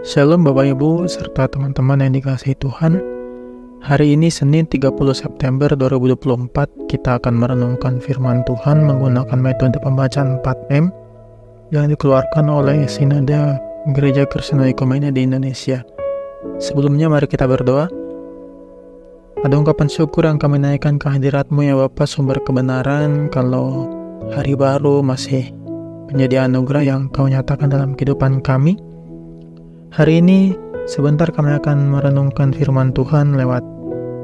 Shalom Bapak Ibu serta teman-teman yang dikasihi Tuhan. Hari ini Senin 30 September 2024 kita akan merenungkan firman Tuhan menggunakan metode pembacaan 4M yang dikeluarkan oleh Sinode Gereja Kristen Oikumene di Indonesia. Sebelumnya mari kita berdoa. Ada ungkapan syukur yang kami naikkan ke hadirat-Mu ya Bapa, sumber kebenaran, kalau hari baru masih menjadi anugerah yang Kau nyatakan dalam kehidupan kami. Hari ini sebentar kami akan merenungkan firman Tuhan lewat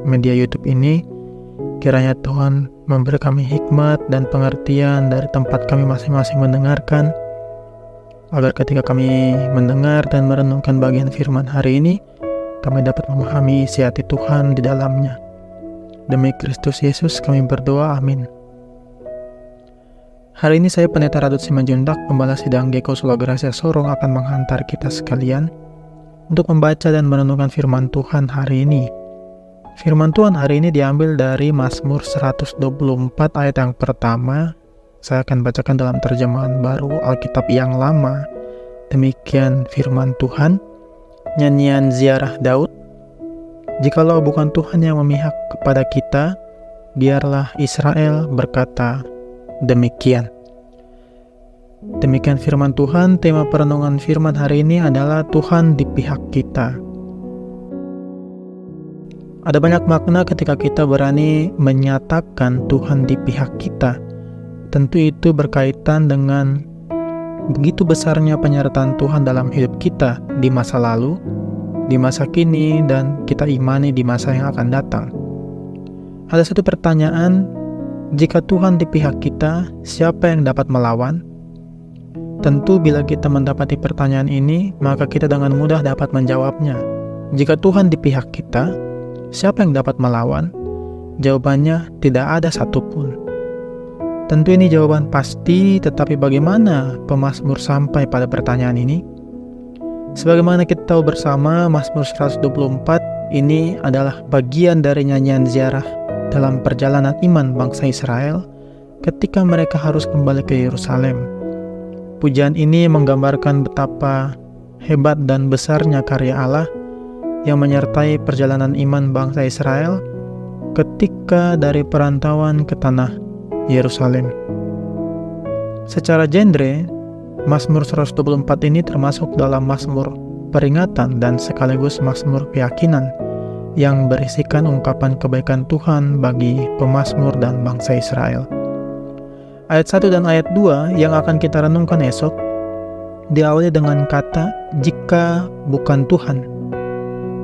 media YouTube ini. Kiranya Tuhan memberi kami hikmat dan pengertian dari tempat kami masing-masing mendengarkan, agar ketika kami mendengar dan merenungkan bagian firman hari ini, kami dapat memahami isi hati Tuhan di dalamnya. Demi Kristus Yesus kami berdoa, amin. Hari ini saya Pendeta Radut Simanjuntak, Pembala Sidang GKI Sulagracia Sorong, akan menghantar kita sekalian untuk membaca dan merenungkan firman Tuhan hari ini. Firman Tuhan hari ini diambil dari Mazmur 124 ayat yang pertama. Saya akan bacakan dalam terjemahan baru Alkitab yang lama. Demikian firman Tuhan. Nyanyian ziarah Daud. Jikalau bukan Tuhan yang memihak kepada kita, biarlah Israel berkata demikian. Demikian firman Tuhan. Tema perenungan firman hari ini adalah Tuhan di pihak kita. Ada banyak makna ketika kita berani menyatakan Tuhan di pihak kita. Tentu itu berkaitan dengan begitu besarnya penyertaan Tuhan dalam hidup kita di masa lalu, di masa kini, dan kita imani di masa yang akan datang. Ada satu pertanyaan, jika Tuhan di pihak kita, siapa yang dapat melawan? Tentu bila kita mendapati pertanyaan ini, maka kita dengan mudah dapat menjawabnya. Jika Tuhan di pihak kita, siapa yang dapat melawan? Jawabannya tidak ada satupun. Tentu ini jawaban pasti, tetapi bagaimana pemazmur sampai pada pertanyaan ini? Sebagaimana kita tahu bersama, Mazmur 124 ini adalah bagian dari nyanyian ziarah dalam perjalanan iman bangsa Israel ketika mereka harus kembali ke Yerusalem. Pujian ini menggambarkan betapa hebat dan besarnya karya Allah yang menyertai perjalanan iman bangsa Israel ketika dari perantauan ke tanah Yerusalem. Secara genre, Mazmur 124 ini termasuk dalam Mazmur peringatan dan sekaligus Mazmur keyakinan yang berisikan ungkapan kebaikan Tuhan bagi pemazmur dan bangsa Israel. Ayat 1 dan ayat 2 yang akan kita renungkan esok diawali dengan kata jika bukan Tuhan.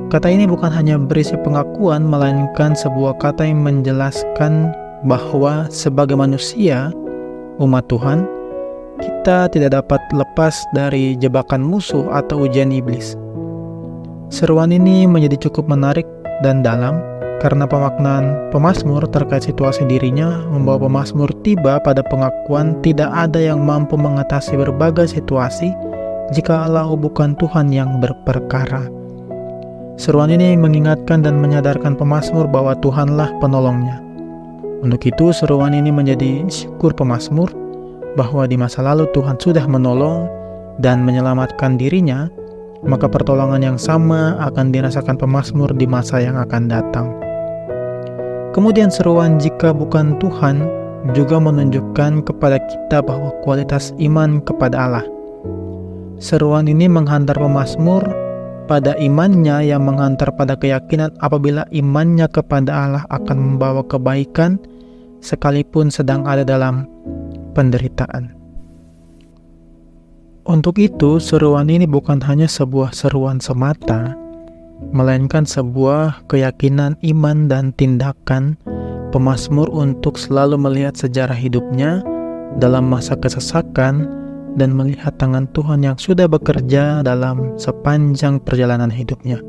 Kata ini bukan hanya berisi pengakuan, melainkan sebuah kata yang menjelaskan bahwa sebagai manusia, umat Tuhan, kita tidak dapat lepas dari jebakan musuh atau ujian iblis. Seruan ini menjadi cukup menarik dan dalam karena pemaknaan pemazmur terkait situasi dirinya membawa pemazmur tiba pada pengakuan tidak ada yang mampu mengatasi berbagai situasi jika Allah bukan Tuhan yang berperkara. Seruan ini mengingatkan dan menyadarkan pemazmur bahwa Tuhanlah penolongnya. Untuk itu seruan ini menjadi syukur pemazmur bahwa di masa lalu Tuhan sudah menolong dan menyelamatkan dirinya, maka pertolongan yang sama akan dirasakan pemazmur di masa yang akan datang. Kemudian seruan jika bukan Tuhan juga menunjukkan kepada kita bahwa kualitas iman kepada Allah. Seruan ini menghantar pemazmur pada imannya yang menghantar pada keyakinan apabila imannya kepada Allah akan membawa kebaikan sekalipun sedang ada dalam penderitaan. Untuk itu, seruan ini bukan hanya sebuah seruan semata, melainkan sebuah keyakinan iman dan tindakan pemazmur untuk selalu melihat sejarah hidupnya dalam masa kesesakan dan melihat tangan Tuhan yang sudah bekerja dalam sepanjang perjalanan hidupnya.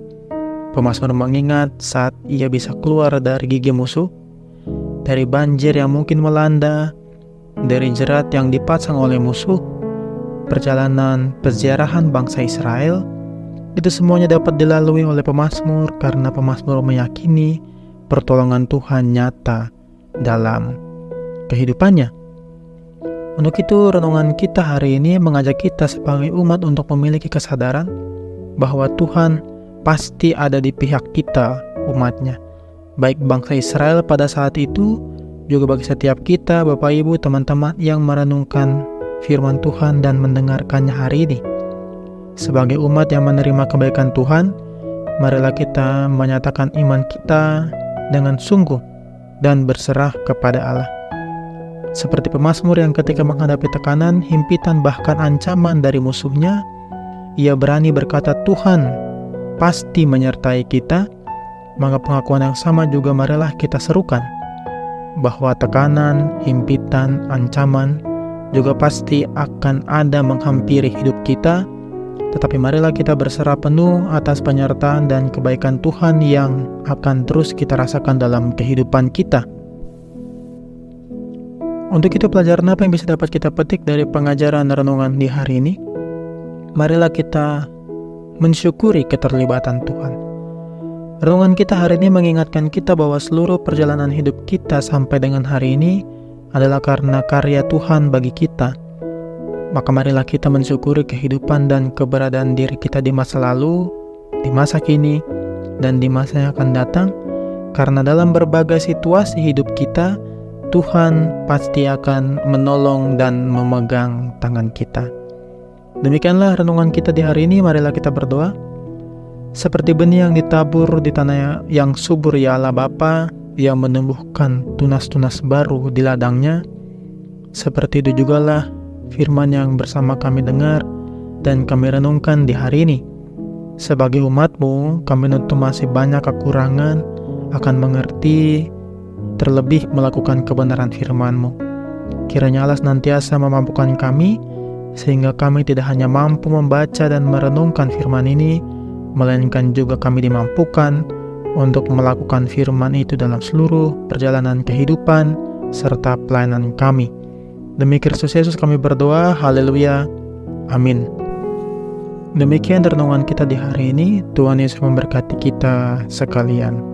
Pemazmur mengingat saat ia bisa keluar dari gigi musuh, dari banjir yang mungkin melanda, dari jerat yang dipasang oleh musuh, perjalanan peziarahan bangsa Israel, itu semuanya dapat dilalui oleh pemazmur karena pemazmur meyakini pertolongan Tuhan nyata dalam kehidupannya. Untuk itu, renungan kita hari ini mengajak kita sebagai umat untuk memiliki kesadaran bahwa Tuhan pasti ada di pihak kita, umatnya. Baik bangsa Israel pada saat itu, juga bagi setiap kita, Bapak Ibu, teman-teman yang merenungkan firman Tuhan dan mendengarkannya hari ini. Sebagai umat yang menerima kebaikan Tuhan, marilah kita menyatakan iman kita dengan sungguh dan berserah kepada Allah. Seperti pemazmur yang ketika menghadapi tekanan, himpitan, bahkan ancaman dari musuhnya, ia berani berkata, Tuhan pasti menyertai kita. Maka pengakuan yang sama juga marilah kita serukan, bahwa tekanan, himpitan, ancaman juga pasti akan ada menghampiri hidup kita, tetapi marilah kita berserah penuh atas penyertaan dan kebaikan Tuhan yang akan terus kita rasakan dalam kehidupan kita. Untuk itu, pelajaran apa yang bisa dapat kita petik dari pengajaran renungan di hari ini? Marilah kita mensyukuri keterlibatan Tuhan. Renungan kita hari ini mengingatkan kita bahwa seluruh perjalanan hidup kita sampai dengan hari ini adalah karena karya Tuhan bagi kita. Maka marilah kita mensyukuri kehidupan dan keberadaan diri kita di masa lalu, di masa kini, dan di masa yang akan datang. Karena dalam berbagai situasi hidup kita, Tuhan pasti akan menolong dan memegang tangan kita. Demikianlah renungan kita di hari ini. Marilah kita berdoa. Seperti benih yang ditabur di tanah yang subur, ya Allah Bapa, yang menumbuhkan tunas-tunas baru di ladangnya, seperti itu jugalah firman yang bersama kami dengar dan kami renungkan di hari ini. Sebagai umat-Mu, kami tentu masih banyak kekurangan akan mengerti, terlebih melakukan kebenaran firman-Mu. Kiranya Allah senantiasa memampukan kami, sehingga kami tidak hanya mampu membaca dan merenungkan firman ini, melainkan juga kami dimampukan untuk melakukan firman itu dalam seluruh perjalanan kehidupan serta pelayanan kami. Demi Kristus Yesus kami berdoa, haleluya, amin. Demikian renungan kita di hari ini. Tuhan Yesus memberkati kita sekalian.